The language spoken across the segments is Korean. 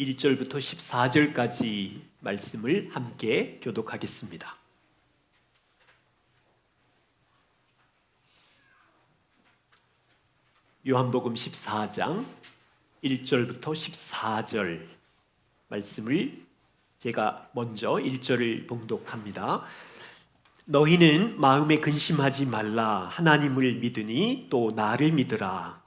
1절부터 14절까지 말씀을 함께 교독하겠습니다. 요한복음 14장 1절부터 14절 말씀을 제가 먼저 1절을 봉독합니다. 너희는 마음에 근심하지 말라. 하나님을 믿으니 또 나를 믿으라.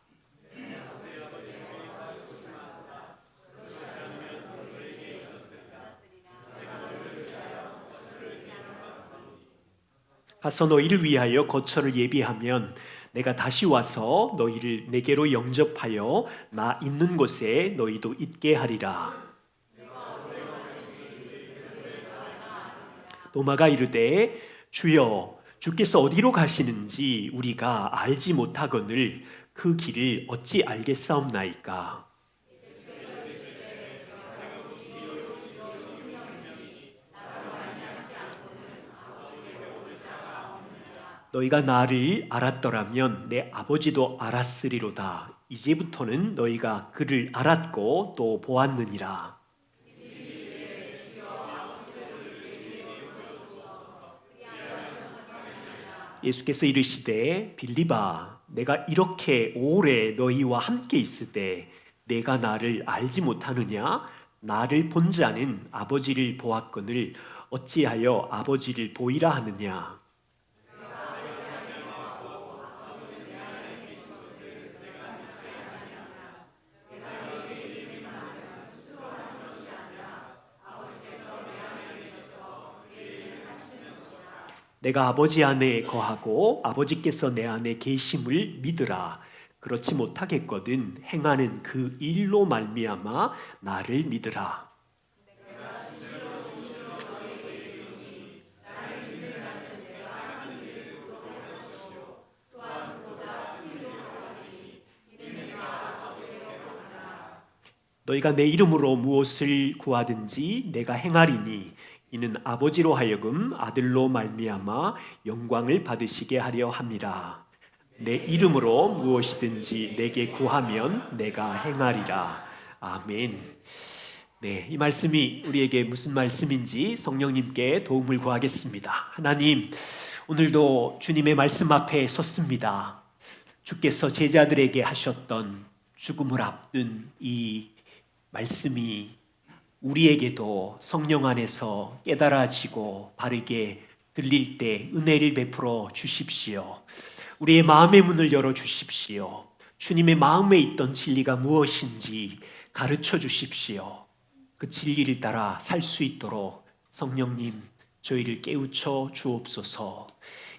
가서 너희를 위하여 거처를 예비하면 내가 다시 와서 너희를 내게로 영접하여 나 있는 곳에 너희도 있게 하리라. 도마가 이르되 주여 주께서 어디로 가시는지 우리가 알지 못하거늘 그 길을 어찌 알겠사옵나이까. 너희가 나를 알았더라면 내 아버지도 알았으리로다. 이제부터는 너희가 그를 알았고 또 보았느니라. 예수께서 이르시되 빌립아 내가 이렇게 오래 너희와 함께 있을 때 내가 나를 알지 못하느냐? 나를 본 자는 아버지를 보았거늘 어찌하여 아버지를 보이라 하느냐? 내가 아버지 안에 거하고 아버지께서 내 안에 계심을 믿으라. 그렇지 못하겠거든 행하는 그 일로 말미암아 나를 믿으라. 너희가 내 이름으로 무엇을 구하든지 내가 행하리니 이는 아버지로 하여금 아들로 말미암아 영광을 받으시게 하려 함이라. 내 이름으로 무엇이든지 내게 구하면 내가 행하리라. 아멘. 네, 이 말씀이 우리에게 무슨 말씀인지 성령님께 도움을 구하겠습니다. 하나님, 오늘도 주님의 말씀 앞에 섰습니다. 주께서 제자들에게 하셨던 죽음을 앞둔 이 말씀이 우리에게도 성령 안에서 깨달아지고 바르게 들릴 때 은혜를 베풀어 주십시오. 우리의 마음의 문을 열어 주십시오. 주님의 마음에 있던 진리가 무엇인지 가르쳐 주십시오. 그 진리를 따라 살 수 있도록 성령님 저희를 깨우쳐 주옵소서.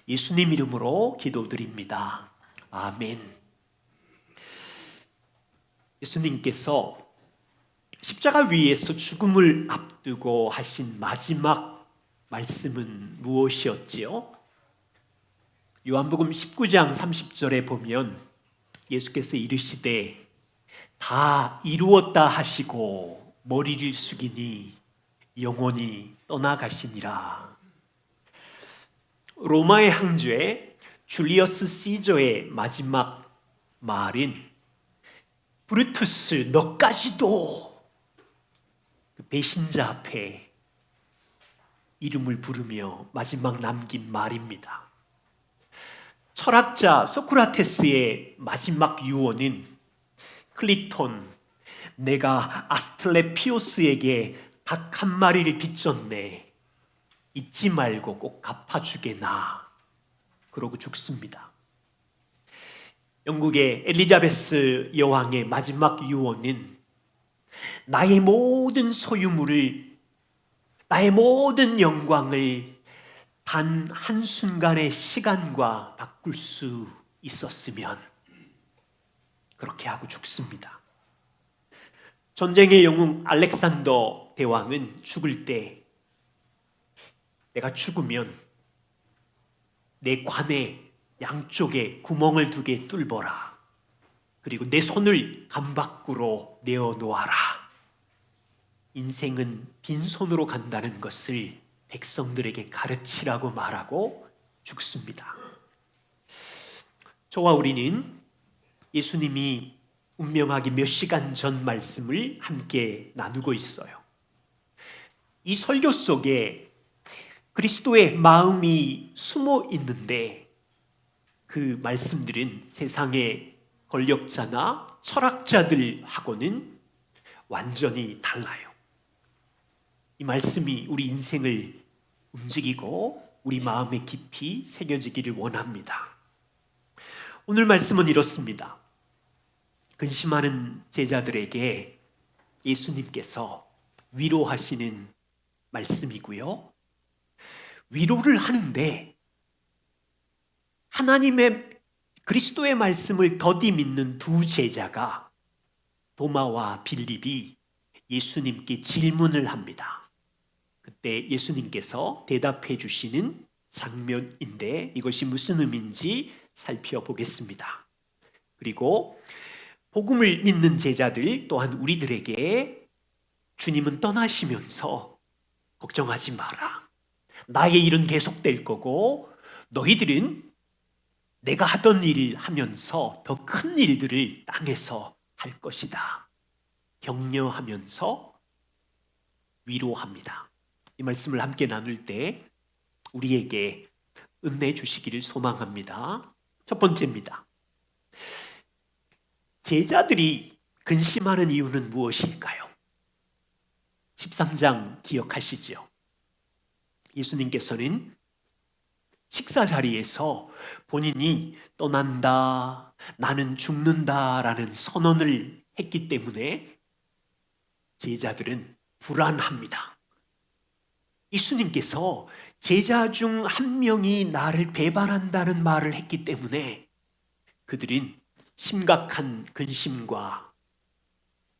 예수님 이름으로 기도드립니다. 아멘. 예수님께서 십자가 위에서 죽음을 앞두고 하신 마지막 말씀은 무엇이었지요? 요한복음 19장 30절에 보면 예수께서 이르시되 다 이루었다 하시고 머리를 숙이니 영원히 떠나가시니라. 로마의 황제 줄리어스 시저의 마지막 말인 브루투스 너까지도 그 배신자 앞에 이름을 부르며 마지막 남긴 말입니다. 철학자 소크라테스의 마지막 유언인 클리톤, 내가 아스클레피오스에게 닭 한 마리를 빚졌네. 잊지 말고 꼭 갚아주게나. 그러고 죽습니다. 영국의 엘리자베스 여왕의 마지막 유언인 나의 모든 소유물을, 나의 모든 영광을 단 한순간의 시간과 바꿀 수 있었으면 그렇게 하고 죽습니다. 전쟁의 영웅 알렉산더 대왕은 죽을 때 내가 죽으면 내 관에 양쪽에 구멍을 2개 뚫어라. 그리고 내 손을 강 밖으로 내어놓아라. 인생은 빈손으로 간다는 것을 백성들에게 가르치라고 말하고 죽습니다. 저와 우리는 예수님이 운명하게 몇 시간 전 말씀을 함께 나누고 있어요. 이 설교 속에 그리스도의 마음이 숨어 있는데 그 말씀들은 세상의 권력자나 철학자들하고는 완전히 달라요. 이 말씀이 우리 인생을 움직이고 우리 마음에 깊이 새겨지기를 원합니다. 오늘 말씀은 이렇습니다. 근심하는 제자들에게 예수님께서 위로하시는 말씀이고요. 위로를 하는데 하나님의 그리스도의 말씀을 더디 믿는 두 제자가 도마와 빌립이 예수님께 질문을 합니다. 그때 예수님께서 대답해 주시는 장면인데 이것이 무슨 의미인지 살펴보겠습니다. 그리고 복음을 믿는 제자들 또한 우리들에게 주님은 떠나시면서 걱정하지 마라. 나의 일은 계속될 거고 너희들은 내가 하던 일을 하면서 더 큰 일들을 땅에서 할 것이다. 격려하면서 위로합니다. 이 말씀을 함께 나눌 때 우리에게 은혜 주시기를 소망합니다. 첫 번째입니다. 제자들이 근심하는 이유는 무엇일까요? 13장 기억하시죠? 예수님께서는 식사 자리에서 본인이 떠난다, 나는 죽는다라는 선언을 했기 때문에 제자들은 불안합니다. 예수님께서 제자 중 한 명이 나를 배반한다는 말을 했기 때문에 그들은 심각한 근심과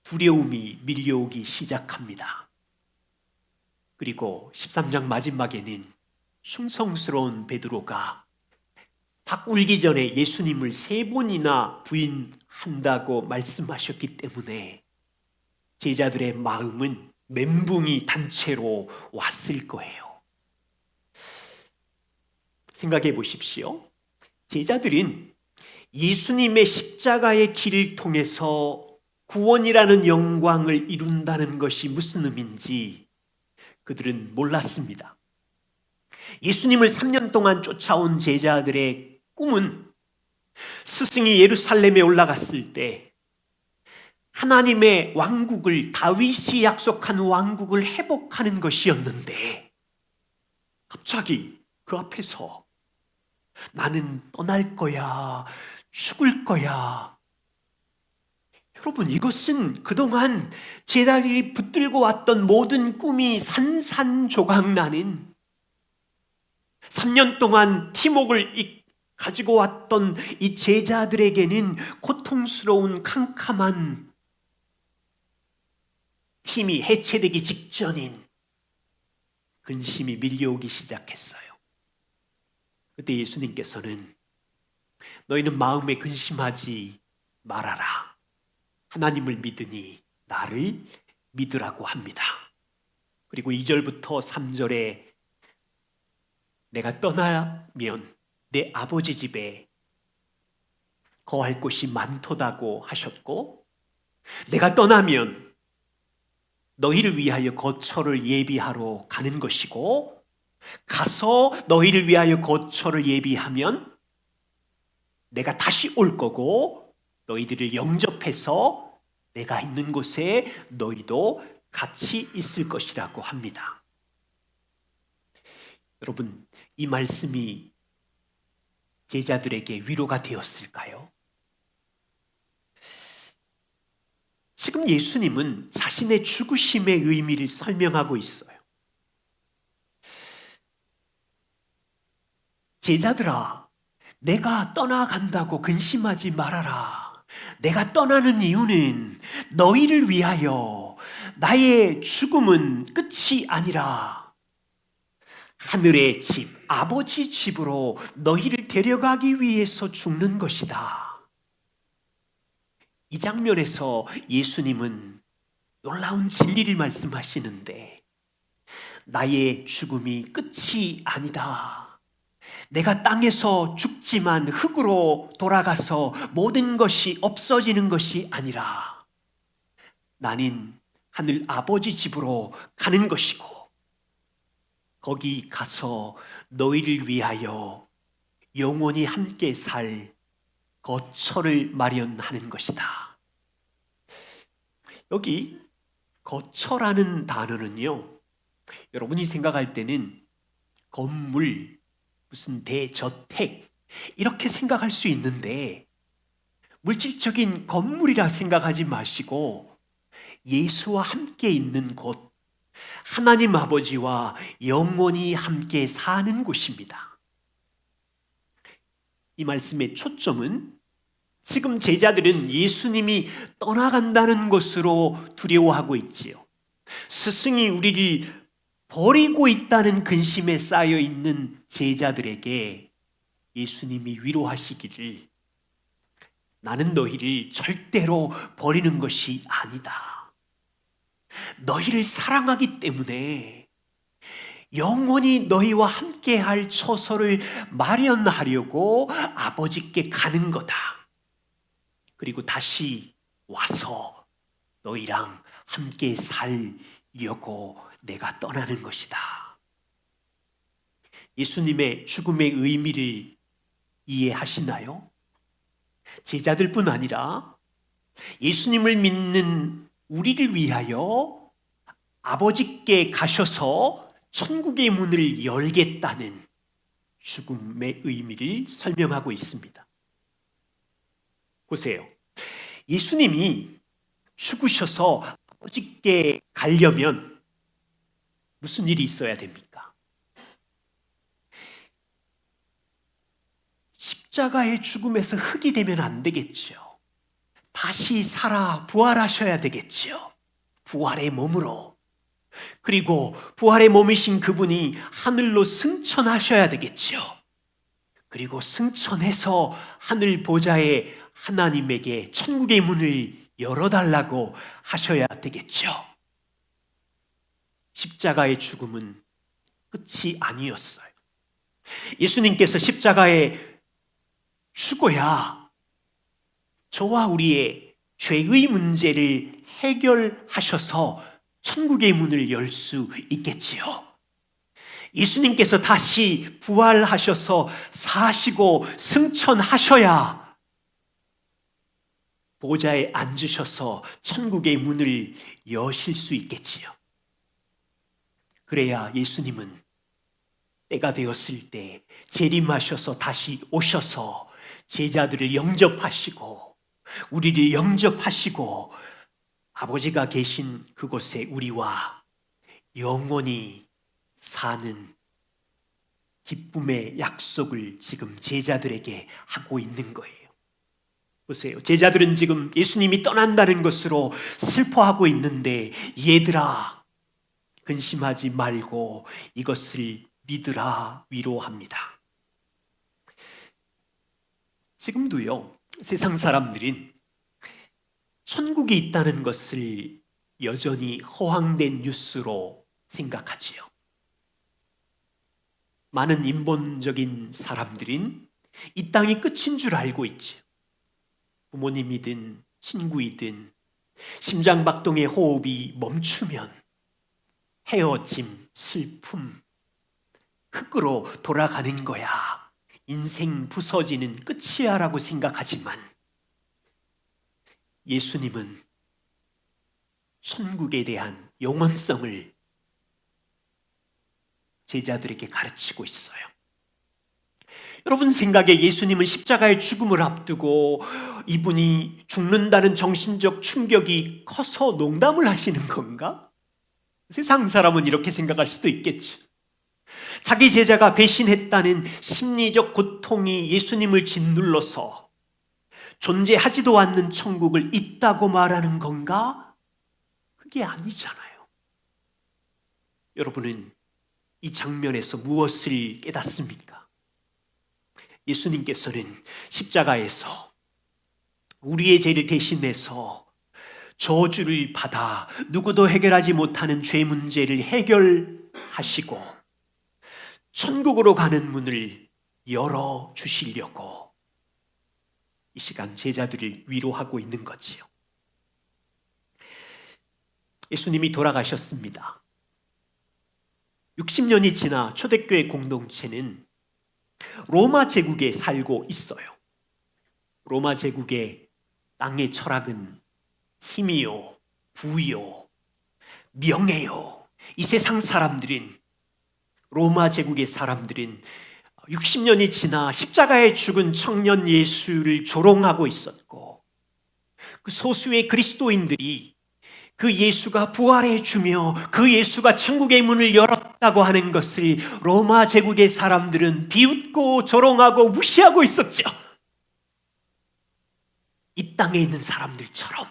두려움이 밀려오기 시작합니다. 그리고 13장 마지막에는 숭성스러운 베드로가 닭 울기 전에 예수님을 3번이나 부인한다고 말씀하셨기 때문에 제자들의 마음은 멘붕이 단체로 왔을 거예요. 생각해 보십시오. 제자들은 예수님의 십자가의 길을 통해서 구원이라는 영광을 이룬다는 것이 무슨 의미인지 그들은 몰랐습니다. 예수님을 3년 동안 쫓아온 제자들의 꿈은 스승이 예루살렘에 올라갔을 때 하나님의 왕국을, 다윗이 약속한 왕국을 회복하는 것이었는데 갑자기 그 앞에서 나는 떠날 거야, 죽을 거야. 여러분, 이것은 그동안 제자들이 붙들고 왔던 모든 꿈이 산산조각 나는 3년 동안 팀웍을 가지고 왔던 이 제자들에게는 고통스러운 캄캄한 팀이 해체되기 직전인 근심이 밀려오기 시작했어요. 그때 예수님께서는 너희는 마음에 근심하지 말아라. 하나님을 믿으니 나를 믿으라고 합니다. 그리고 2절부터 3절에 내가 떠나면 내 아버지 집에 거할 곳이 많도다고 하셨고 내가 떠나면 너희를 위하여 거처를 예비하러 가는 것이고 가서 너희를 위하여 거처를 예비하면 내가 다시 올 거고 너희들을 영접해서 내가 있는 곳에 너희도 같이 있을 것이라고 합니다. 여러분, 이 말씀이 제자들에게 위로가 되었을까요? 지금 예수님은 자신의 죽으심의 의미를 설명하고 있어요. 제자들아, 내가 떠나간다고 근심하지 말아라. 내가 떠나는 이유는 너희를 위하여 나의 죽음은 끝이 아니라 하늘의 집, 아버지 집으로 너희를 데려가기 위해서 죽는 것이다. 이 장면에서 예수님은 놀라운 진리를 말씀하시는데 나의 죽음이 끝이 아니다. 내가 땅에서 죽지만 흙으로 돌아가서 모든 것이 없어지는 것이 아니라 나는 하늘 아버지 집으로 가는 것이고 거기 가서 너희를 위하여 영원히 함께 살 거처를 마련하는 것이다. 여기 거처라는 단어는요, 여러분이 생각할 때는 건물, 무슨 대저택 이렇게 생각할 수 있는데 물질적인 건물이라 생각하지 마시고 예수와 함께 있는 곳, 하나님 아버지와 영원히 함께 사는 곳입니다. 이 말씀의 초점은 지금 제자들은 예수님이 떠나간다는 것으로 두려워하고 있지요. 스승이 우리를 버리고 있다는 근심에 쌓여 있는 제자들에게 예수님이 위로하시기를 나는 너희를 절대로 버리는 것이 아니다. 너희를 사랑하기 때문에 영원히 너희와 함께할 처소를 마련하려고 아버지께 가는 거다. 그리고 다시 와서 너희랑 함께 살려고 내가 떠나는 것이다. 예수님의 죽음의 의미를 이해하시나요? 제자들뿐 아니라 예수님을 믿는 우리를 위하여 아버지께 가셔서 천국의 문을 열겠다는 죽음의 의미를 설명하고 있습니다. 보세요. 예수님이 죽으셔서 아버지께 가려면 무슨 일이 있어야 됩니까? 십자가의 죽음에서 흙이 되면 안 되겠죠. 다시 살아 부활하셔야 되겠죠. 부활의 몸으로. 그리고 부활의 몸이신 그분이 하늘로 승천하셔야 되겠죠. 그리고 승천해서 하늘 보좌에 하나님에게 천국의 문을 열어달라고 하셔야 되겠죠. 십자가의 죽음은 끝이 아니었어요. 예수님께서 십자가에 죽어야 저와 우리의 죄의 문제를 해결하셔서 천국의 문을 열 수 있겠지요. 예수님께서 다시 부활하셔서 사시고 승천하셔야 보좌에 앉으셔서 천국의 문을 여실 수 있겠지요. 그래야 예수님은 때가 되었을 때 재림하셔서 다시 오셔서 제자들을 영접하시고 우리를 영접하시고 아버지가 계신 그곳에 우리와 영원히 사는 기쁨의 약속을 지금 제자들에게 하고 있는 거예요. 보세요. 제자들은 지금 예수님이 떠난다는 것으로 슬퍼하고 있는데 얘들아 근심하지 말고 이것을 믿으라 위로합니다. 지금도요, 세상 사람들은 천국이 있다는 것을 여전히 허황된 뉴스로 생각하지요. 많은 인본적인 사람들은 이 땅이 끝인 줄 알고 있지요. 부모님이든 친구이든 심장박동의 호흡이 멈추면 헤어짐, 슬픔, 흙으로 돌아가는 거야. 인생 부서지는 끝이야 라고 생각하지만 예수님은 천국에 대한 영원성을 제자들에게 가르치고 있어요. 여러분 생각에 예수님은 십자가의 죽음을 앞두고 이분이 죽는다는 정신적 충격이 커서 농담을 하시는 건가? 세상 사람은 이렇게 생각할 수도 있겠죠. 자기 제자가 배신했다는 심리적 고통이 예수님을 짓눌러서 존재하지도 않는 천국을 있다고 말하는 건가? 그게 아니잖아요. 여러분은 이 장면에서 무엇을 깨닫습니까? 예수님께서는 십자가에서 우리의 죄를 대신해서 저주를 받아 누구도 해결하지 못하는 죄 문제를 해결하시고 천국으로 가는 문을 열어 주시려고 이 시간 제자들을 위로하고 있는 거지요. 예수님이 돌아가셨습니다. 60년이 지나 초대교회 공동체는 로마 제국에 살고 있어요. 로마 제국의 땅의 철학은 힘이요, 부요, 명예요. 이 세상 사람들은, 로마 제국의 사람들은 60년이 지나 십자가에 죽은 청년 예수를 조롱하고 있었고, 그 소수의 그리스도인들이 그 예수가 부활해 주며 그 예수가 천국의 문을 열었다고 하는 것을 로마 제국의 사람들은 비웃고 조롱하고 무시하고 있었죠. 이 땅에 있는 사람들처럼.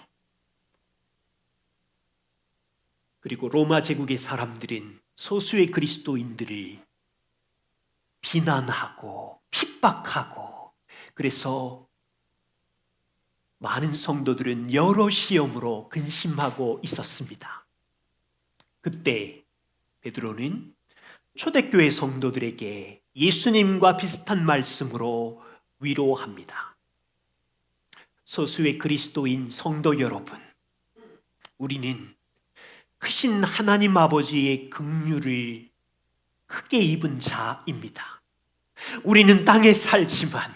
그리고 로마 제국의 사람들은 소수의 그리스도인들을 비난하고 핍박하고, 그래서 많은 성도들은 여러 시험으로 근심하고 있었습니다. 그때 베드로는 초대교회 성도들에게 예수님과 비슷한 말씀으로 위로합니다. 소수의 그리스도인 성도 여러분, 우리는 크신 하나님 아버지의 긍휼을 크게 입은 자입니다. 우리는 땅에 살지만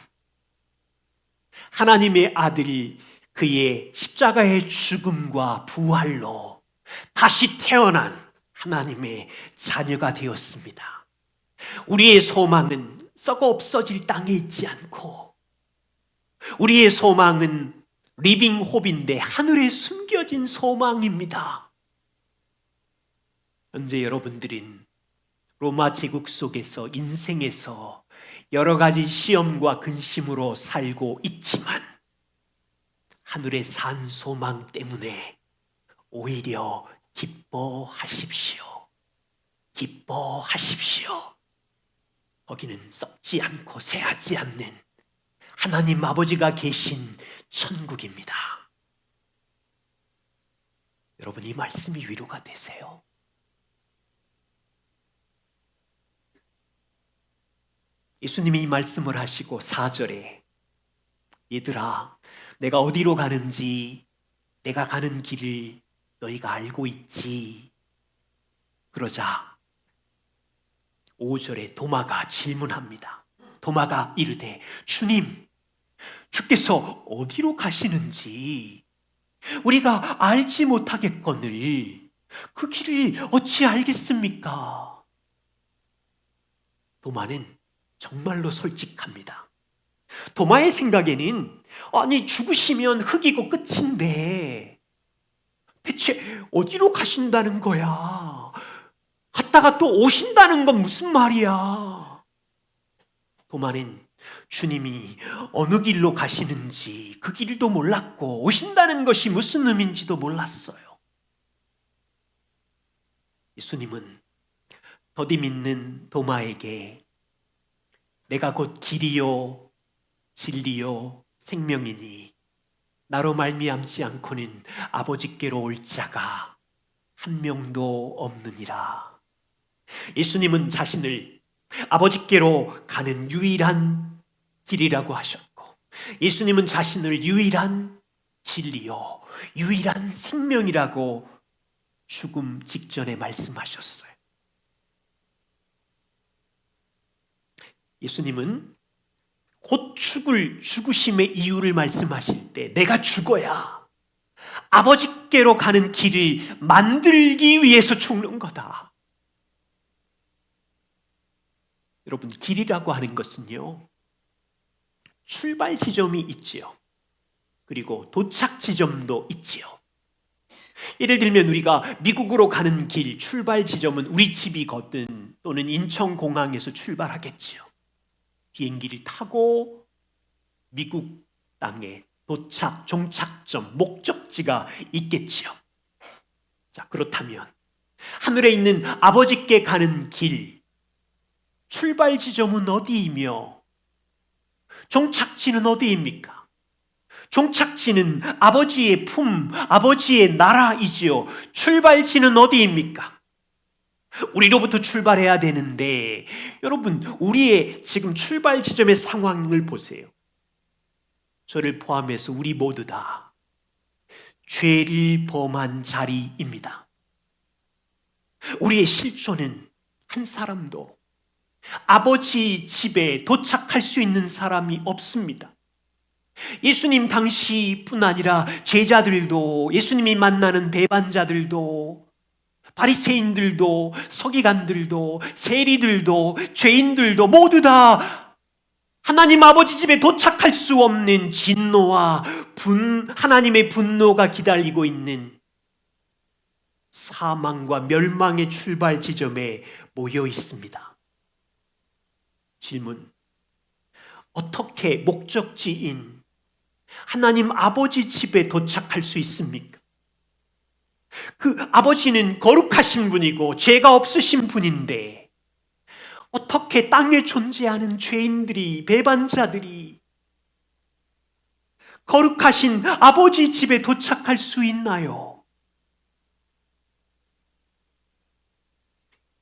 하나님의 아들이 그의 십자가의 죽음과 부활로 다시 태어난 하나님의 자녀가 되었습니다. 우리의 소망은 썩어 없어질 땅에 있지 않고, 우리의 소망은 리빙 홉인데 하늘에 숨겨진 소망입니다. 현재 여러분들은 로마 제국 속에서, 인생에서 여러 가지 시험과 근심으로 살고 있지만 하늘의 산 소망 때문에 오히려 기뻐하십시오. 기뻐하십시오. 거기는 썩지 않고 새하지 않는 하나님 아버지가 계신 천국입니다. 여러분, 이 말씀이 위로가 되세요? 예수님이 이 말씀을 하시고 4절에 얘들아, 내가 어디로 가는지, 내가 가는 길을 너희가 알고 있지. 그러자 5절에 도마가 질문합니다. 도마가 이르되 주님, 주께서 어디로 가시는지 우리가 알지 못하겠거늘 그 길을 어찌 알겠습니까? 도마는 정말로 솔직합니다. 도마의 생각에는 아니, 죽으시면 흙이고 끝인데 대체 어디로 가신다는 거야? 갔다가 또 오신다는 건 무슨 말이야? 도마는 주님이 어느 길로 가시는지 그 길도 몰랐고 오신다는 것이 무슨 의미인지도 몰랐어요. 예수님은 더디 믿는 도마에게 내가 곧 길이요 진리요 생명이니 나로 말미암지 않고는 아버지께로 올 자가 한 명도 없느니라. 예수님은 자신을 아버지께로 가는 유일한 길이라고 하셨고, 예수님은 자신을 유일한 진리요 유일한 생명이라고 죽음 직전에 말씀하셨어요. 예수님은 곧 죽을 죽으심의 이유를 말씀하실 때 내가 죽어야 아버지께로 가는 길을 만들기 위해서 죽는 거다. 여러분, 길이라고 하는 것은요, 출발 지점이 있지요. 그리고 도착 지점도 있지요. 예를 들면 우리가 미국으로 가는 길, 출발 지점은 우리 집이거든 또는 인천공항에서 출발하겠지요. 비행기를 타고 미국 땅에 도착, 종착점, 목적지가 있겠지요. 자, 그렇다면 하늘에 있는 아버지께 가는 길, 출발 지점은 어디이며 종착지는 어디입니까? 종착지는 아버지의 품, 아버지의 나라이지요. 출발지는 어디입니까? 우리로부터 출발해야 되는데, 여러분, 우리의 지금 출발 지점의 상황을 보세요. 저를 포함해서 우리 모두 다 죄를 범한 자리입니다. 우리의 실존은 한 사람도 아버지 집에 도착할 수 있는 사람이 없습니다. 예수님 당시뿐 아니라 제자들도, 예수님이 만나는 배반자들도, 바리새인들도, 서기관들도, 세리들도, 죄인들도 모두 다 하나님 아버지 집에 도착할 수 없는 진노와 하나님의 분노가 기다리고 있는 사망과 멸망의 출발 지점에 모여 있습니다. 질문: 어떻게 목적지인 하나님 아버지 집에 도착할 수 있습니까? 그 아버지는 거룩하신 분이고 죄가 없으신 분인데 어떻게 땅에 존재하는 죄인들이, 배반자들이 거룩하신 아버지 집에 도착할 수 있나요?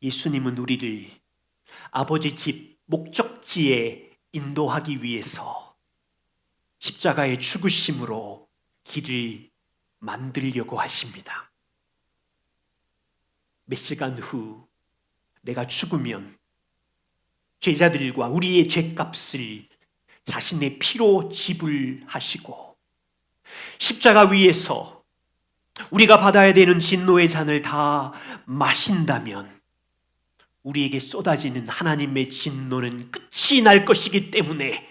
예수님은 우리를 아버지 집 목적지에 인도하기 위해서 십자가의 죽으심으로 길을 만들려고 하십니다. 몇 시간 후 내가 죽으면 제자들과 우리의 죄값을 자신의 피로 지불하시고 십자가 위에서 우리가 받아야 되는 진노의 잔을 다 마신다면 우리에게 쏟아지는 하나님의 진노는 끝이 날 것이기 때문에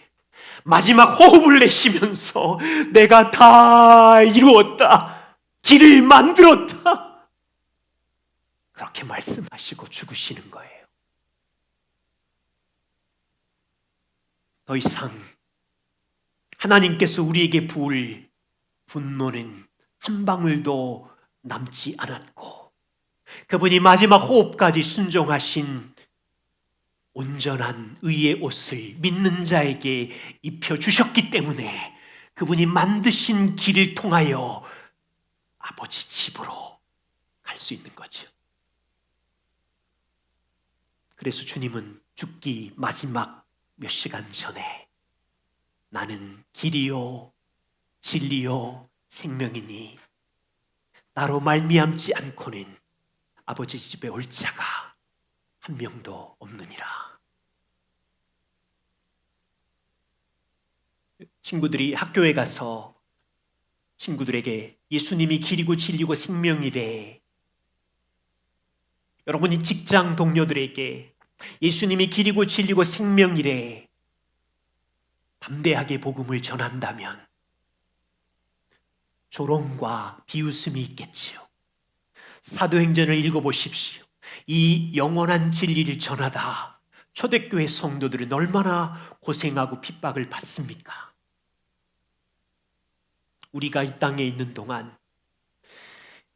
마지막 호흡을 내쉬면서 내가 다 이루었다, 길을 만들었다, 그렇게 말씀하시고 죽으시는 거예요. 더 이상 하나님께서 우리에게 부을 분노는 한 방울도 남지 않았고 그분이 마지막 호흡까지 순종하신 온전한 의의 옷을 믿는 자에게 입혀주셨기 때문에 그분이 만드신 길을 통하여 아버지 집으로 갈 수 있는 거죠. 그래서 주님은 죽기 마지막 몇 시간 전에 나는 길이요 진리요 생명이니 나로 말미암지 않고는 아버지 집에 올 자가 한 명도 없느니라. 친구들이 학교에 가서 친구들에게 예수님이 길이고 진리고 생명이래, 여러분이 직장 동료들에게 예수님이 길이고 진리고 생명이래 담대하게 복음을 전한다면 조롱과 비웃음이 있겠지요. 사도행전을 읽어보십시오. 이 영원한 진리를 전하다 초대교회 성도들은 얼마나 고생하고 핍박을 받습니까? 우리가 이 땅에 있는 동안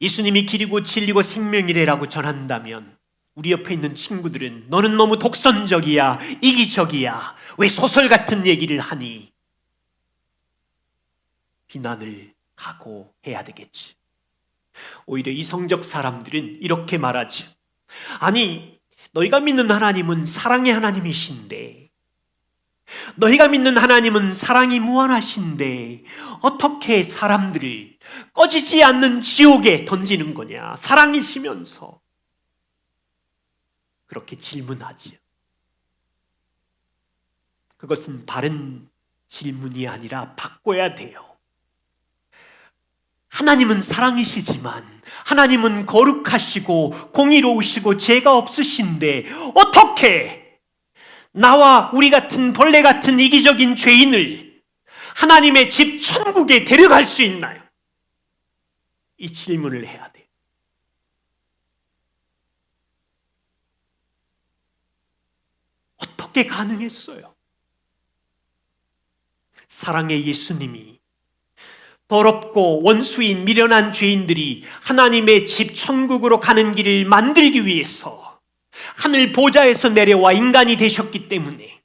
예수님이 길이고 진리고 생명이래라고 전한다면 우리 옆에 있는 친구들은 너는 너무 독선적이야, 이기적이야, 왜 소설 같은 얘기를 하니? 비난을 각오해야 되겠지. 오히려 이성적 사람들은 이렇게 말하죠. 아니, 너희가 믿는 하나님은 사랑의 하나님이신데, 너희가 믿는 하나님은 사랑이 무한하신데 어떻게 사람들을 꺼지지 않는 지옥에 던지는 거냐? 사랑이시면서. 그렇게 질문하지요. 그것은 바른 질문이 아니라 바꿔야 돼요. 하나님은 사랑이시지만 하나님은 거룩하시고 공의로우시고 죄가 없으신데 어떻게 나와 우리 같은 벌레 같은 이기적인 죄인을 하나님의 집 천국에 데려갈 수 있나요? 이 질문을 해야 돼요. 어떻게 가능했어요? 사랑의 예수님이 더럽고 원수인 미련한 죄인들이 하나님의 집 천국으로 가는 길을 만들기 위해서 하늘 보좌에서 내려와 인간이 되셨기 때문에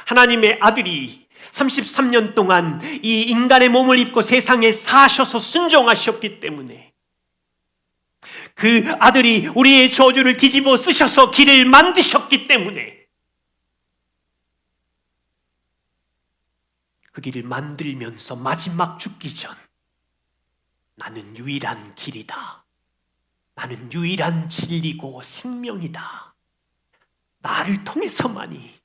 하나님의 아들이 33년 동안 이 인간의 몸을 입고 세상에 사셔서 순종하셨기 때문에 그 아들이 우리의 저주를 뒤집어 쓰셔서 길을 만드셨기 때문에 그 길을 만들면서 마지막 죽기 전 나는 유일한 길이다. 나는 유일한 진리고 생명이다. 나를 통해서만이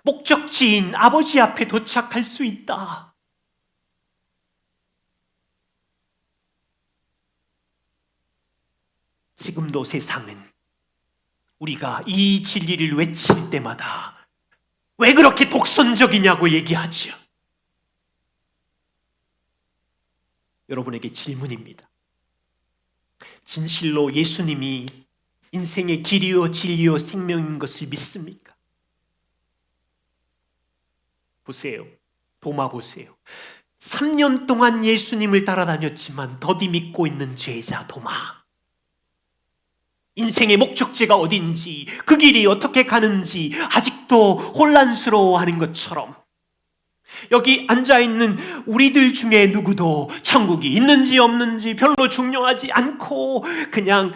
목적지인 아버지 앞에 도착할 수 있다. 지금도 세상은 우리가 이 진리를 외칠 때마다 왜 그렇게 독선적이냐고 얘기하죠. 여러분에게 질문입니다. 진실로 예수님이 인생의 길이요 진리요 생명인 것을 믿습니까? 보세요. 도마 보세요. 3년 동안 예수님을 따라다녔지만 더디 믿고 있는 제자 도마. 인생의 목적지가 어딘지, 그 길이 어떻게 가는지 아직도 혼란스러워하는 것처럼 여기 앉아있는 우리들 중에 누구도 천국이 있는지 없는지 별로 중요하지 않고 그냥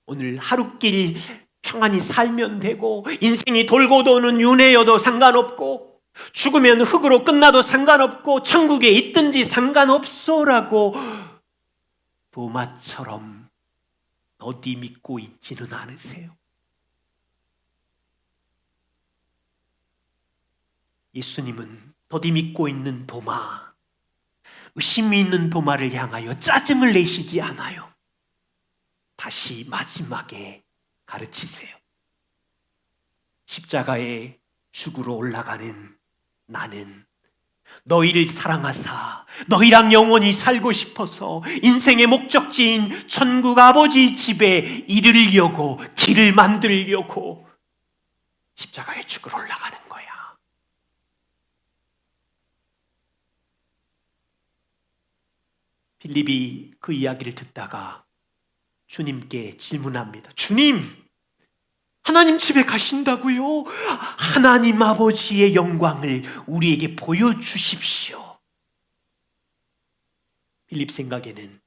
오늘 하루길 평안히 살면 되고 인생이 돌고 도는 윤회여도 상관없고 죽으면 흙으로 끝나도 상관없고 천국에 있든지 상관없어라고 도마처럼 더디 믿고 있지는 않으세요? 예수님은 더디 믿고 있는 도마, 의심이 있는 도마를 향하여 짜증을 내시지 않아요. 다시 마지막에 가르치세요. 십자가에 죽으러 올라가는 나는 너희를 사랑하사 너희랑 영원히 살고 싶어서 인생의 목적지인 천국 아버지 집에 이르려고 길을 만들려고 십자가에 죽으러 올라가는 거야. 빌립이 그 이야기를 듣다가 주님께 질문합니다. 주님, 하나님 집에 가신다고요? 하나님 아버지의 영광을 우리에게 보여주십시오. 빌립 생각에는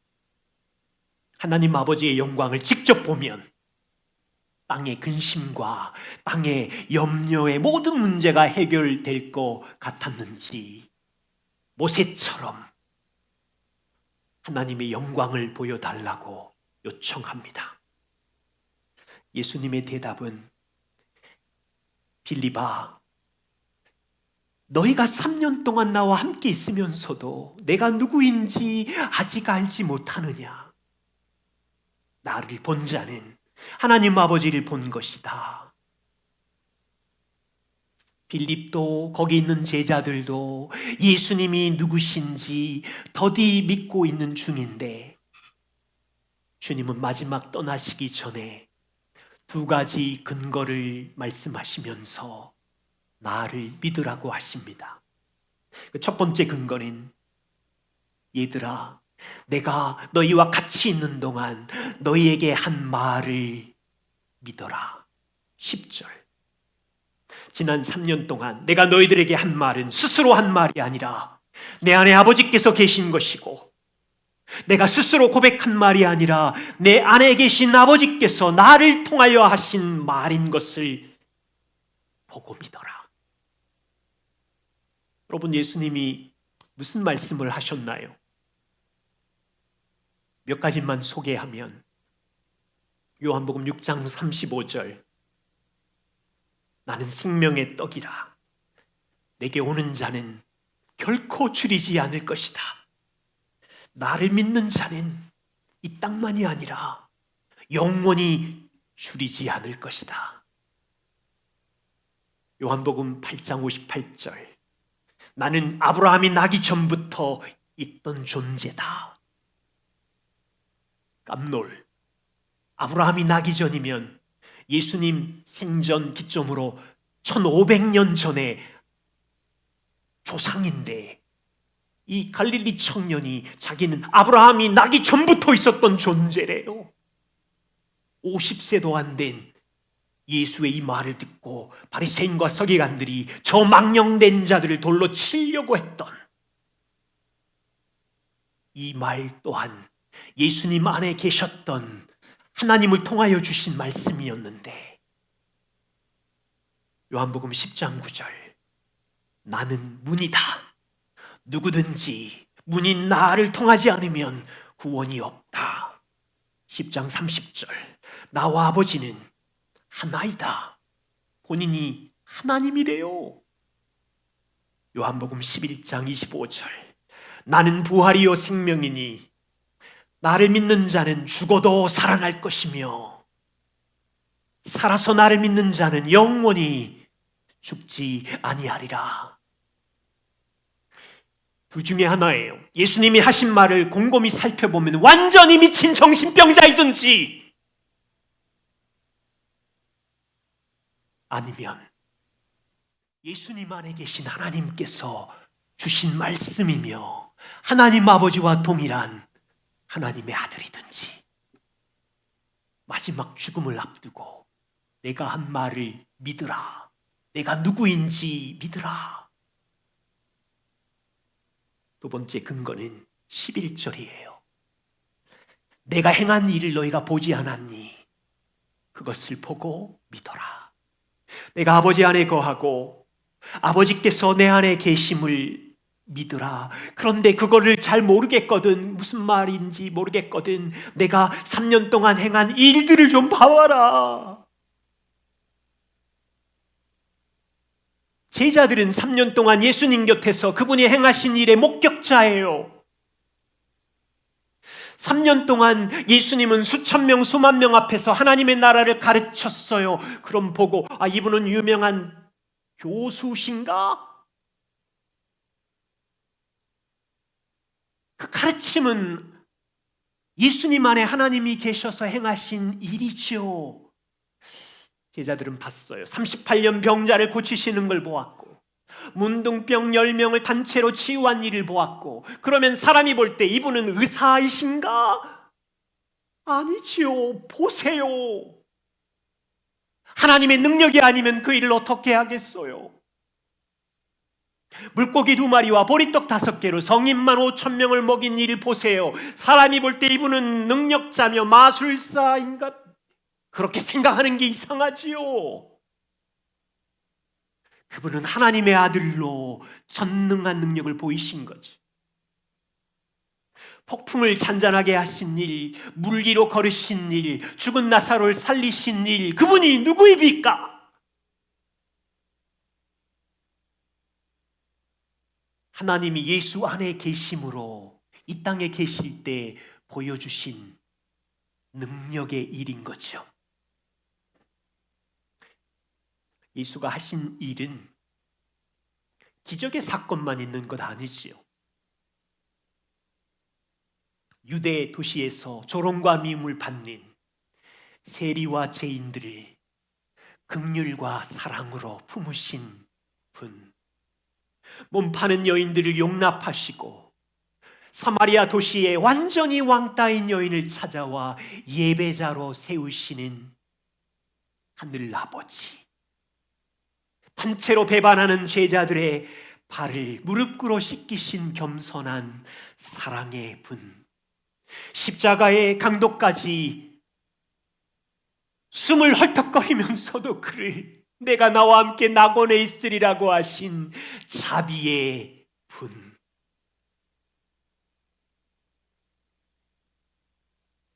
하나님 아버지의 영광을 직접 보면 땅의 근심과 땅의 염려의 모든 문제가 해결될 것 같았는지 모세처럼 하나님의 영광을 보여달라고 요청합니다. 예수님의 대답은 빌립아, 너희가 3년 동안 나와 함께 있으면서도 내가 누구인지 아직 알지 못하느냐? 나를 본 자는 하나님 아버지를 본 것이다. 빌립도 거기 있는 제자들도 예수님이 누구신지 더디 믿고 있는 중인데 주님은 마지막 떠나시기 전에 두 가지 근거를 말씀하시면서 나를 믿으라고 하십니다. 첫 번째 근거는 얘들아, 내가 너희와 같이 있는 동안 너희에게 한 말을 믿어라. 10절. 지난 3년 동안 내가 너희들에게 한 말은 스스로 한 말이 아니라 내 안에 아버지께서 계신 것이고 내가 스스로 고백한 말이 아니라 내 안에 계신 아버지께서 나를 통하여 하신 말인 것을 보고 믿어라. 여러분, 예수님이 무슨 말씀을 하셨나요? 몇 가지만 소개하면 요한복음 6장 35절 나는 생명의 떡이라 내게 오는 자는 결코 줄이지 않을 것이다. 나를 믿는 자는 이 땅만이 아니라 영원히 줄이지 않을 것이다. 요한복음 8장 58절 나는 아브라함이 나기 전부터 있던 존재다. 깜놀. 아브라함이 나기 전이면 예수님 생전 기점으로 1500년 전에 조상인데 이 갈릴리 청년이 자기는 아브라함이 나기 전부터 있었던 존재래요. 50세도 안 된 예수의 이 말을 듣고 바리새인과 서기관들이 저 망령된 자들을 돌로 치려고 했던 이 말 또한 예수님 안에 계셨던 하나님을 통하여 주신 말씀이었는데 요한복음 10장 9절 나는 문이다. 누구든지 문인 나를 통하지 않으면 구원이 없다. 10장 30절 나와 아버지는 하나이다. 본인이 하나님이래요. 요한복음 11장 25절 나는 부활이요 생명이니 나를 믿는 자는 죽어도 살아날 것이며 살아서 나를 믿는 자는 영원히 죽지 아니하리라. 둘 중에 하나예요. 예수님이 하신 말을 곰곰이 살펴보면 완전히 미친 정신병자이든지 아니면 예수님 안에 계신 하나님께서 주신 말씀이며 하나님 아버지와 동일한 하나님의 아들이든지 마지막 죽음을 앞두고 내가 한 말을 믿으라. 내가 누구인지 믿으라. 두 번째 근거는 11절이에요. 내가 행한 일을 너희가 보지 않았니? 그것을 보고 믿어라. 내가 아버지 안에 거하고 아버지께서 내 안에 계심을 믿으라. 그런데 그거를 잘 모르겠거든. 무슨 말인지 모르겠거든. 내가 3년 동안 행한 일들을 좀 봐와라. 제자들은 3년 동안 예수님 곁에서 그분이 행하신 일의 목격자예요. 3년 동안 예수님은 수천 명, 수만 명 앞에서 하나님의 나라를 가르쳤어요. 그럼 보고 이분은 유명한 교수신가? 그 가르침은 예수님 안에 하나님이 계셔서 행하신 일이죠. 제자들은 봤어요. 38년 병자를 고치시는 걸 보았고 문둥병 10명을 단체로 치유한 일을 보았고 그러면 사람이 볼 때 이분은 의사이신가? 아니지요. 보세요. 하나님의 능력이 아니면 그 일을 어떻게 하겠어요? 물고기 2마리와 보리떡 5개로 성인만 5,000명을 먹인 일 보세요. 사람이 볼 때 이분은 능력자며 마술사인가? 그렇게 생각하는 게 이상하지요. 그분은 하나님의 아들로 전능한 능력을 보이신 거죠. 폭풍을 잔잔하게 하신 일, 물 위로 걸으신 일, 죽은 나사로를 살리신 일, 그분이 누구입니까? 하나님이 예수 안에 계심으로 이 땅에 계실 때 보여주신 능력의 일인 거죠. 예수가 하신 일은 기적의 사건만 있는 것 아니지요. 유대 도시에서 조롱과 미움을 받는 세리와 죄인들을 긍휼과 사랑으로 품으신 분, 몸 파는 여인들을 용납하시고 사마리아 도시에 완전히 왕따인 여인을 찾아와 예배자로 세우시는 하늘아버지, 단체로 배반하는 제자들의 발을 무릎 꿇어 씻기신 겸손한 사랑의 분, 십자가의 강도까지 숨을 헐떡거리면서도 그를 내가 나와 함께 낙원에 있으리라고 하신 자비의 분,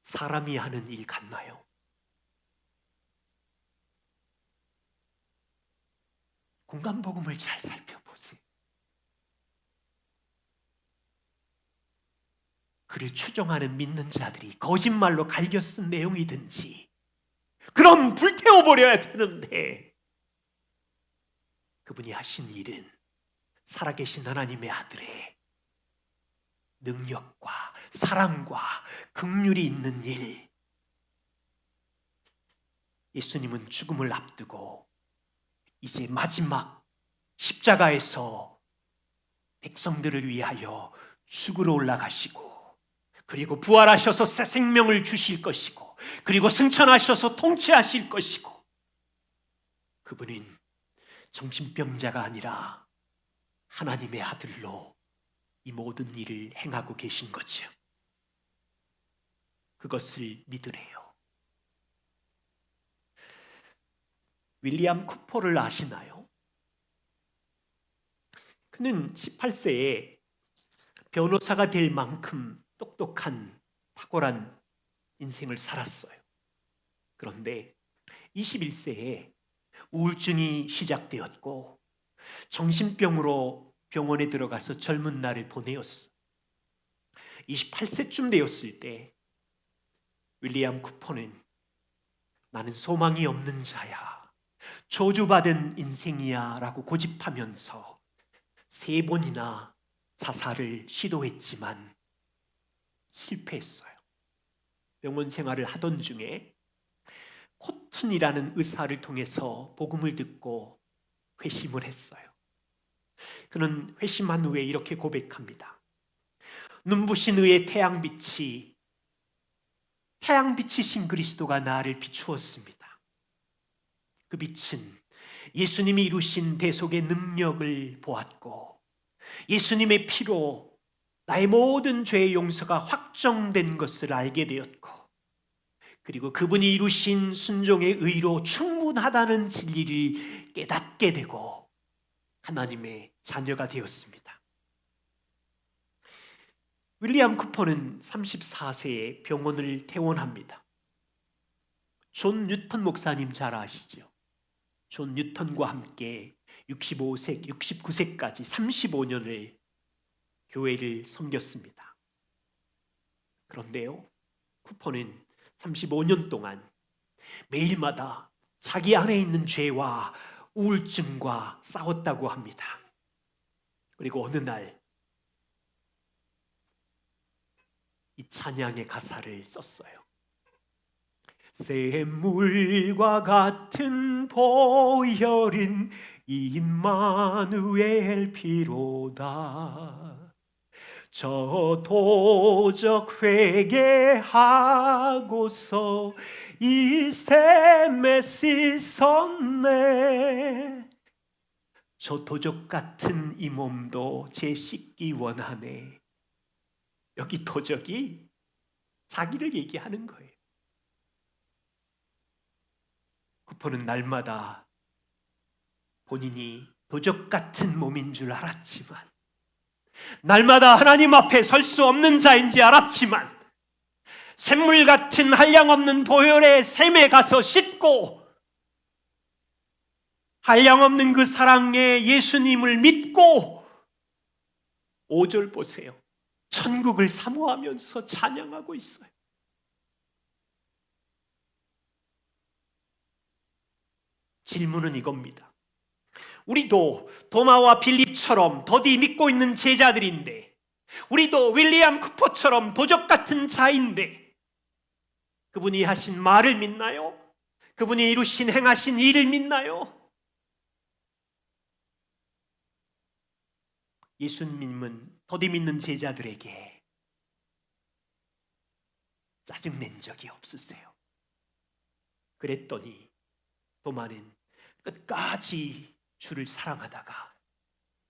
사람이 하는 일 같나요? 공간복음을 잘 살펴보세요. 그를 추종하는 믿는 자들이 거짓말로 갈겨 쓴 내용이든지 그럼 불태워버려야 되는데 그분이 하신 일은 살아계신 하나님의 아들의 능력과 사랑과 긍휼이 있는 일. 예수님은 죽음을 앞두고 이제 마지막 십자가에서 백성들을 위하여 죽으러 올라가시고 그리고 부활하셔서 새 생명을 주실 것이고 그리고 승천하셔서 통치하실 것이고 그분은 정신병자가 아니라 하나님의 아들로 이 모든 일을 행하고 계신 거죠. 그것을 믿으래요. 윌리엄 쿠퍼를 아시나요? 그는 18세에 변호사가 될 만큼 똑똑한 탁월한 인생을 살았어요. 그런데 21세에 우울증이 시작되었고 정신병으로 병원에 들어가서 젊은 날을 보내었어. 28세쯤 되었을 때 윌리엄 쿠퍼는 나는 소망이 없는 자야, 저주받은 인생이야 라고 고집하면서 3번이나 자살을 시도했지만 실패했어요. 병원 생활을 하던 중에 코튼이라는 의사를 통해서 복음을 듣고 회심을 했어요. 그는 회심한 후에 이렇게 고백합니다. 눈부신 의의 태양빛이신 그리스도가 나를 비추었습니다. 그 빛은 예수님이 이루신 대속의 능력을 보았고 예수님의 피로 나의 모든 죄의 용서가 확정된 것을 알게 되었고 그리고 그분이 이루신 순종의 의로 충분하다는 진리를 깨닫게 되고 하나님의 자녀가 되었습니다. 윌리엄 쿠퍼는 34세에 병원을 퇴원합니다. 존 뉴턴 목사님 잘 아시죠? 존 뉴턴과 함께 65세, 69세까지 35년을 교회를 섬겼습니다. 그런데요, 쿠퍼는 35년 동안 매일마다 자기 안에 있는 죄와 우울증과 싸웠다고 합니다. 그리고 어느 날 이 찬양의 가사를 썼어요. 샘물과 같은 보혈은 임마누엘 피로다. 저 도적 회개하고서 이 샘에 씻었네. 저 도적 같은 이 몸도 제 씻기 원하네. 여기 도적이 자기를 얘기하는 거예요. 쿠퍼는 날마다 본인이 도적 같은 몸인 줄 알았지만, 날마다 하나님 앞에 설 수 없는 자인지 알았지만, 샘물 같은 한량없는 보혈의 샘에 가서 씻고 한량없는 그 사랑의 예수님을 믿고 5절 보세요. 천국을 사모하면서 찬양하고 있어요. 질문은 이겁니다. 우리도 도마와 빌립처럼 더디 믿고 있는 제자들인데, 우리도 윌리엄 쿠퍼처럼 도적 같은 자인데, 그분이 하신 말을 믿나요? 그분이 이루신 행하신 일을 믿나요? 예수님은 더디 믿는 제자들에게 짜증낸 적이 없으세요. 그랬더니 도마는 끝까지 주를 사랑하다가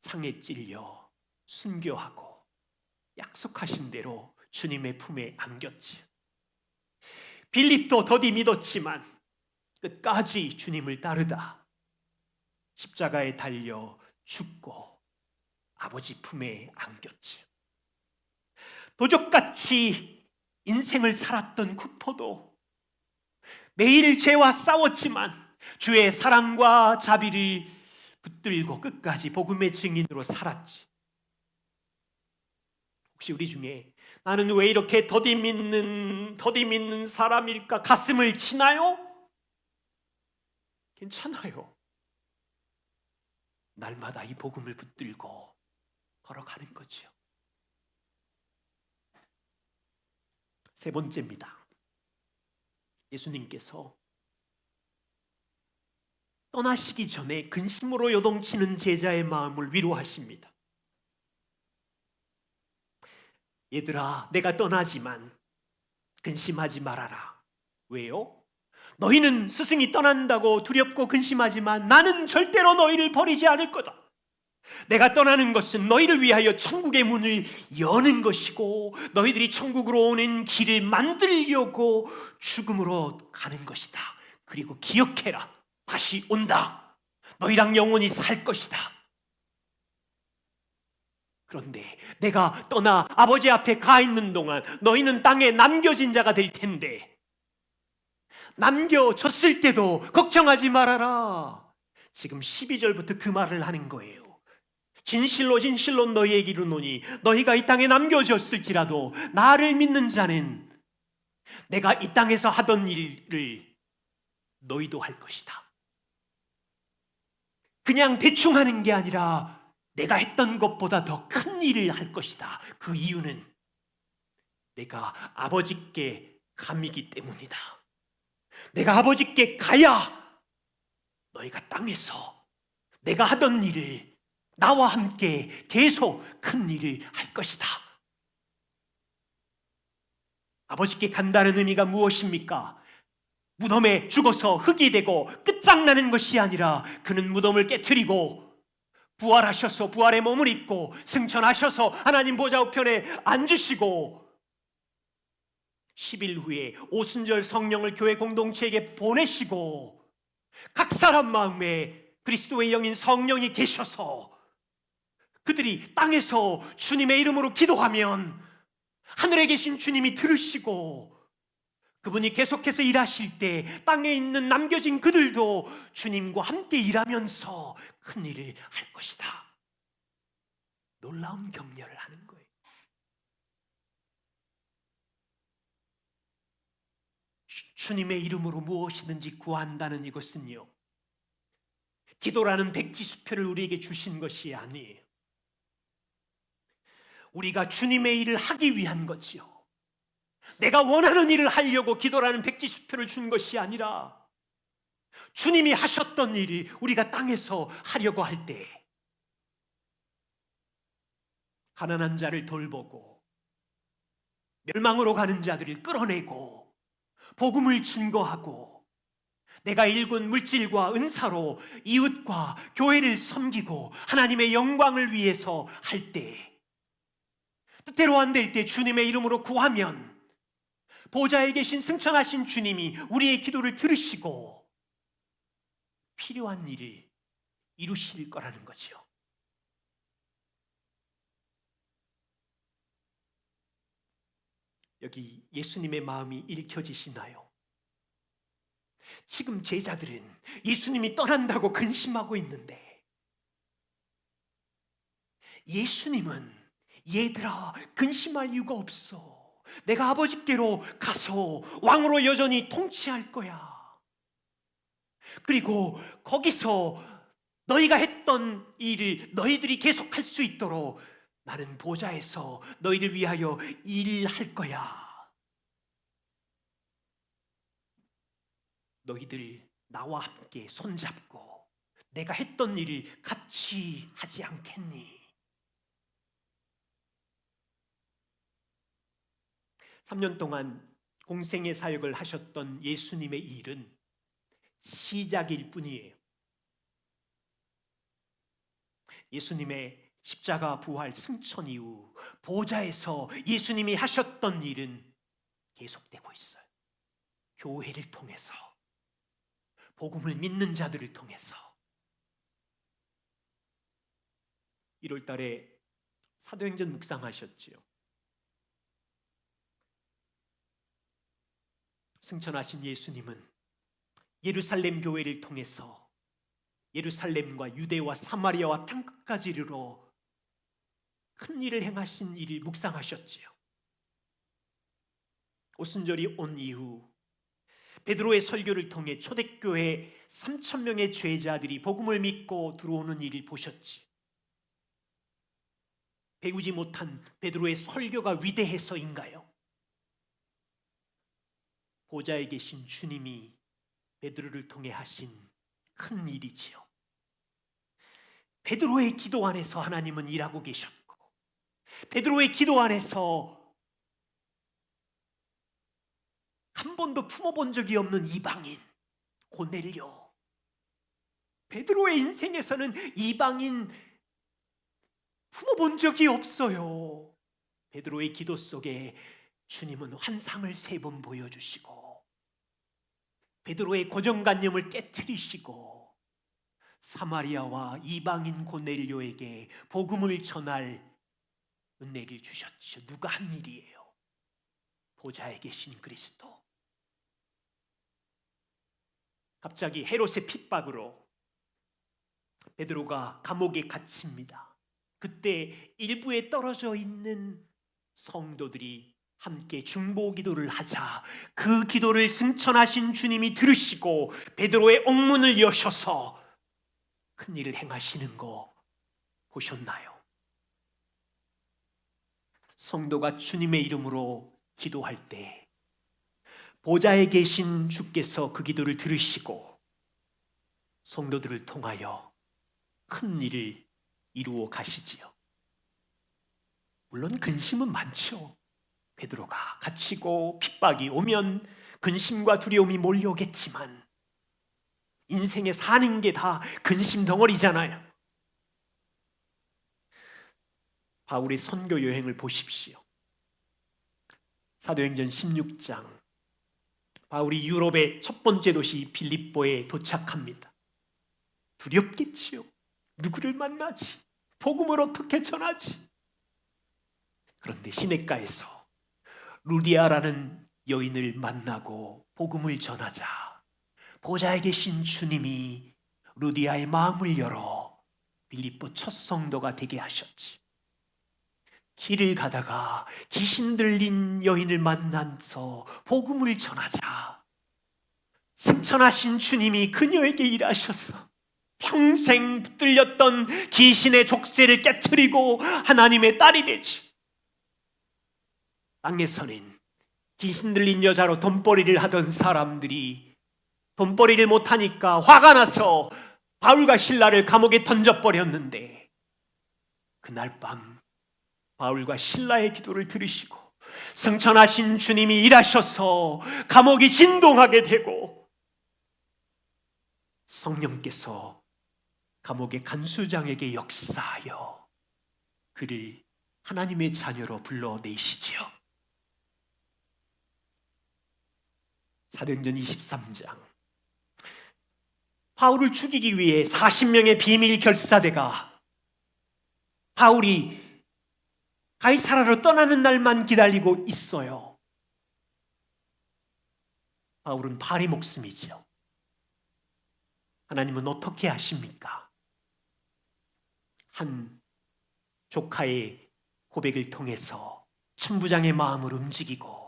창에 찔려 순교하고 약속하신 대로 주님의 품에 안겼지요. 빌립도 더디 믿었지만 끝까지 주님을 따르다 십자가에 달려 죽고 아버지 품에 안겼지요. 도적같이 인생을 살았던 쿠퍼도 매일 죄와 싸웠지만 주의 사랑과 자비를 붙들고 끝까지 복음의 증인으로 살았지. 혹시 우리 중에 나는 왜 이렇게 더디 믿는 사람일까 가슴을 치나요? 괜찮아요. 날마다 이 복음을 붙들고 걸어가는 거죠. 세 번째입니다. 예수님께서 떠나시기 전에 근심으로 요동치는 제자의 마음을 위로하십니다. 얘들아, 내가 떠나지만 근심하지 말아라. 왜요? 너희는 스승이 떠난다고 두렵고 근심하지만 나는 절대로 너희를 버리지 않을 거다. 내가 떠나는 것은 너희를 위하여 천국의 문을 여는 것이고 너희들이 천국으로 오는 길을 만들려고 죽음으로 가는 것이다. 그리고 기억해라. 다시 온다. 너희랑 영원히 살 것이다. 그런데 내가 떠나 아버지 앞에 가 있는 동안 너희는 땅에 남겨진 자가 될 텐데, 남겨졌을 때도 걱정하지 말아라. 지금 12절부터 그 말을 하는 거예요. 진실로 진실로 너희에게 이르노니 너희가 이 땅에 남겨졌을지라도 나를 믿는 자는 내가 이 땅에서 하던 일을 너희도 할 것이다. 그냥 대충 하는 게 아니라 내가 했던 것보다 더 큰 일을 할 것이다. 그 이유는 내가 아버지께 감이기 때문이다. 내가 아버지께 가야 너희가 땅에서 내가 하던 일을 나와 함께 계속 큰 일을 할 것이다. 아버지께 간다는 의미가 무엇입니까? 무덤에 죽어서 흙이 되고 끝장나는 것이 아니라 그는 무덤을 깨트리고 부활하셔서 부활의 몸을 입고 승천하셔서 하나님 보좌 우편에 앉으시고 10일 후에 오순절 성령을 교회 공동체에게 보내시고 각 사람 마음에 그리스도의 영인 성령이 계셔서 그들이 땅에서 주님의 이름으로 기도하면 하늘에 계신 주님이 들으시고 그분이 계속해서 일하실 때 땅에 있는 남겨진 그들도 주님과 함께 일하면서 큰 일을 할 것이다. 놀라운 격려를 하는 거예요. 주님의 이름으로 무엇이든지 구한다는 이것은요, 기도라는 백지수표를 우리에게 주신 것이 아니에요. 우리가 주님의 일을 하기 위한 거지요. 내가 원하는 일을 하려고 기도라는 백지수표를 준 것이 아니라 주님이 하셨던 일이 우리가 땅에서 하려고 할 때 가난한 자를 돌보고 멸망으로 가는 자들을 끌어내고 복음을 증거하고 내가 일군 물질과 은사로 이웃과 교회를 섬기고 하나님의 영광을 위해서 할 때, 뜻대로 안 될 때 주님의 이름으로 구하면 보좌에 계신 승천하신 주님이 우리의 기도를 들으시고 필요한 일을 이루실 거라는 거죠. 여기 예수님의 마음이 읽혀지시나요? 지금 제자들은 예수님이 떠난다고 근심하고 있는데 예수님은 얘들아 근심할 이유가 없어. 내가 아버지께로 가서 왕으로 여전히 통치할 거야. 그리고 거기서 너희가 했던 일을 너희들이 계속할 수 있도록 나는 보좌에서 너희를 위하여 일할 거야. 너희들 나와 함께 손잡고 내가 했던 일을 같이 하지 않겠니? 3년 동안 공생의 사역을 하셨던 예수님의 일은 시작일 뿐이에요. 예수님의 십자가 부활 승천 이후 보좌에서 예수님이 하셨던 일은 계속되고 있어요. 교회를 통해서, 복음을 믿는 자들을 통해서. 1월 달에 사도행전 묵상하셨지요. 승천하신 예수님은 예루살렘 교회를 통해서 예루살렘과 유대와 사마리아와 땅끝까지 이르러 큰 일을 행하신 일을 묵상하셨지요. 오순절이 온 이후 베드로의 설교를 통해 초대교회 3,000명의 죄자들이 복음을 믿고 들어오는 일을 보셨지. 배우지 못한 베드로의 설교가 위대해서인가요? 보좌에 계신 주님이 베드로를 통해 하신 큰 일이지요. 베드로의 기도 안에서 하나님은 일하고 계셨고, 베드로의 기도 안에서 한 번도 품어본 적이 없는 이방인 고넬료, 베드로의 인생에서는 이방인 품어본 적이 없어요. 베드로의 기도 속에 주님은 환상을 3번 보여주시고 베드로의 고정관념을 깨트리시고 사마리아와 이방인 고넬료에게 복음을 전할 은혜를 주셨죠. 누가 한 일이에요? 보좌에 계신 그리스도. 갑자기 헤롯의 핍박으로 베드로가 감옥에 갇힙니다. 그때 일부에 떨어져 있는 성도들이 함께 중보 기도를 하자 그 기도를 승천하신 주님이 들으시고 베드로의 옥문을 여셔서 큰일을 행하시는 거 보셨나요? 성도가 주님의 이름으로 기도할 때 보좌에 계신 주께서 그 기도를 들으시고 성도들을 통하여 큰 일을 이루어 가시지요. 물론 근심은 많죠. 베드로가 갇히고 핍박이 오면 근심과 두려움이 몰려오겠지만 인생에 사는 게 다 근심 덩어리잖아요. 바울의 선교 여행을 보십시오. 사도행전 16장, 바울이 유럽의 첫 번째 도시 빌립보에 도착합니다. 두렵겠지요. 누구를 만나지? 복음을 어떻게 전하지? 그런데 시냇가에서 루디아라는 여인을 만나고 복음을 전하자 보좌에 계신 주님이 루디아의 마음을 열어 빌립보 첫 성도가 되게 하셨지. 길을 가다가 귀신 들린 여인을 만나서 복음을 전하자 승천하신 주님이 그녀에게 일하셔서 평생 붙들렸던 귀신의 족쇄를 깨트리고 하나님의 딸이 되지. 땅에서는 귀신 들린 여자로 돈벌이를 하던 사람들이 돈벌이를 못하니까 화가 나서 바울과 실라를 감옥에 던져버렸는데 그날 밤 바울과 실라의 기도를 들으시고 승천하신 주님이 일하셔서 감옥이 진동하게 되고 성령께서 감옥의 간수장에게 역사하여 그를 하나님의 자녀로 불러내시지요. 사도행전 23장, 바울을 죽이기 위해 40명의 비밀 결사대가 바울이 가이사라로 떠나는 날만 기다리고 있어요. 바울은 파리 목숨이죠. 하나님은 어떻게 하십니까? 한 조카의 고백을 통해서 천부장의 마음을 움직이고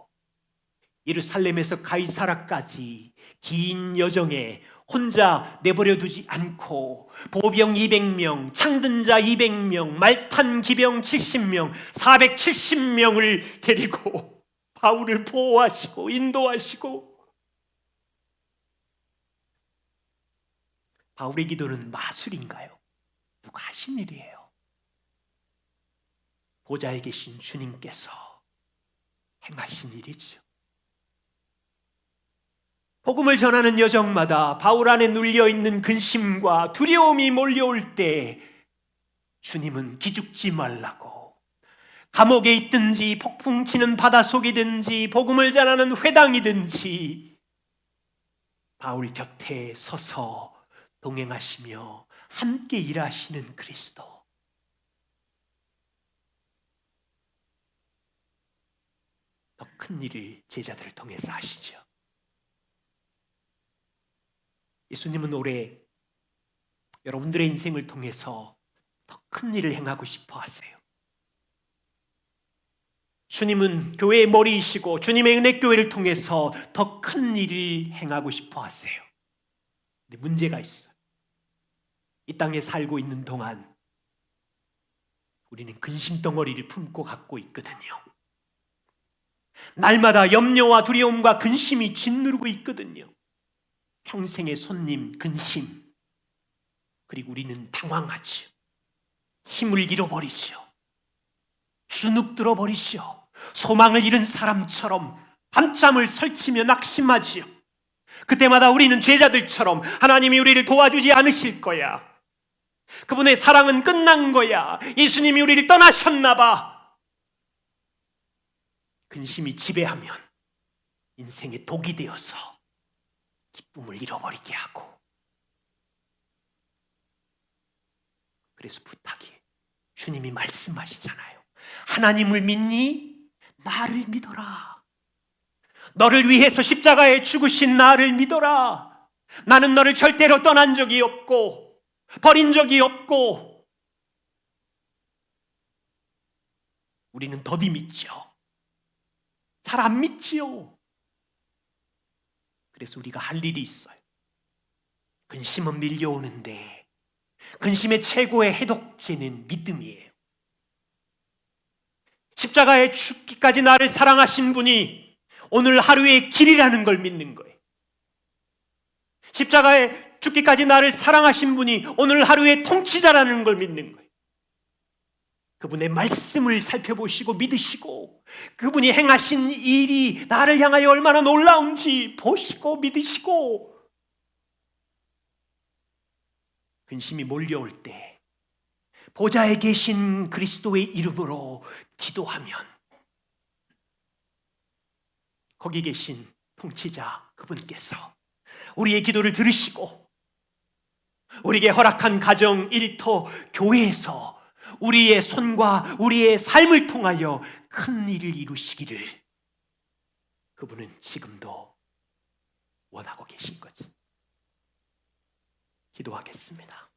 예루살렘에서 가이사라까지 긴 여정에 혼자 내버려두지 않고 보병 200명, 창든자 200명, 말탄 기병 70명, 470명을 데리고 바울을 보호하시고 인도하시고 바울의 기도는 마술인가요? 누가 하신 일이에요? 보좌에 계신 주님께서 행하신 일이죠. 복음을 전하는 여정마다 바울 안에 눌려있는 근심과 두려움이 몰려올 때 주님은 기죽지 말라고 감옥에 있든지 폭풍 치는 바닷속이든지 복음을 전하는 회당이든지 바울 곁에 서서 동행하시며 함께 일하시는 그리스도. 더 큰 일을 제자들을 통해서 하시죠. 예수님은 올해 여러분들의 인생을 통해서 더 큰 일을 행하고 싶어 하세요. 주님은 교회의 머리이시고 주님의 은혜교회를 통해서 더 큰 일을 행하고 싶어 하세요. 근데 문제가 있어요. 이 땅에 살고 있는 동안 우리는 근심덩어리를 품고 갖고 있거든요. 날마다 염려와 두려움과 근심이 짓누르고 있거든요. 평생의 손님, 근심. 그리고 우리는 당황하죠. 힘을 잃어버리죠. 주눅들어 버리죠. 소망을 잃은 사람처럼 밤잠을 설치며 낙심하지요. 그때마다 우리는 제자들처럼 하나님이 우리를 도와주지 않으실 거야. 그분의 사랑은 끝난 거야. 예수님이 우리를 떠나셨나 봐. 근심이 지배하면 인생의 독이 되어서 기쁨을 잃어버리게 하고. 그래서 부탁이, 주님이 말씀하시잖아요. 하나님을 믿니? 나를 믿어라. 너를 위해서 십자가에 죽으신 나를 믿어라. 나는 너를 절대로 떠난 적이 없고 버린 적이 없고. 우리는 더디 믿죠. 잘 안 믿지요. 그래서 우리가 할 일이 있어요. 근심은 밀려오는데 근심의 최고의 해독제는 믿음이에요. 십자가에 죽기까지 나를 사랑하신 분이 오늘 하루의 길이라는 걸 믿는 거예요. 십자가에 죽기까지 나를 사랑하신 분이 오늘 하루의 통치자라는 걸 믿는 거예요. 그분의 말씀을 살펴보시고 믿으시고, 그분이 행하신 일이 나를 향하여 얼마나 놀라운지 보시고 믿으시고, 근심이 몰려올 때 보좌에 계신 그리스도의 이름으로 기도하면 거기 계신 통치자 그분께서 우리의 기도를 들으시고 우리에게 허락한 가정, 일터, 교회에서 우리의 손과 우리의 삶을 통하여 큰 일을 이루시기를 그분은 지금도 원하고 계신 거지. 기도하겠습니다.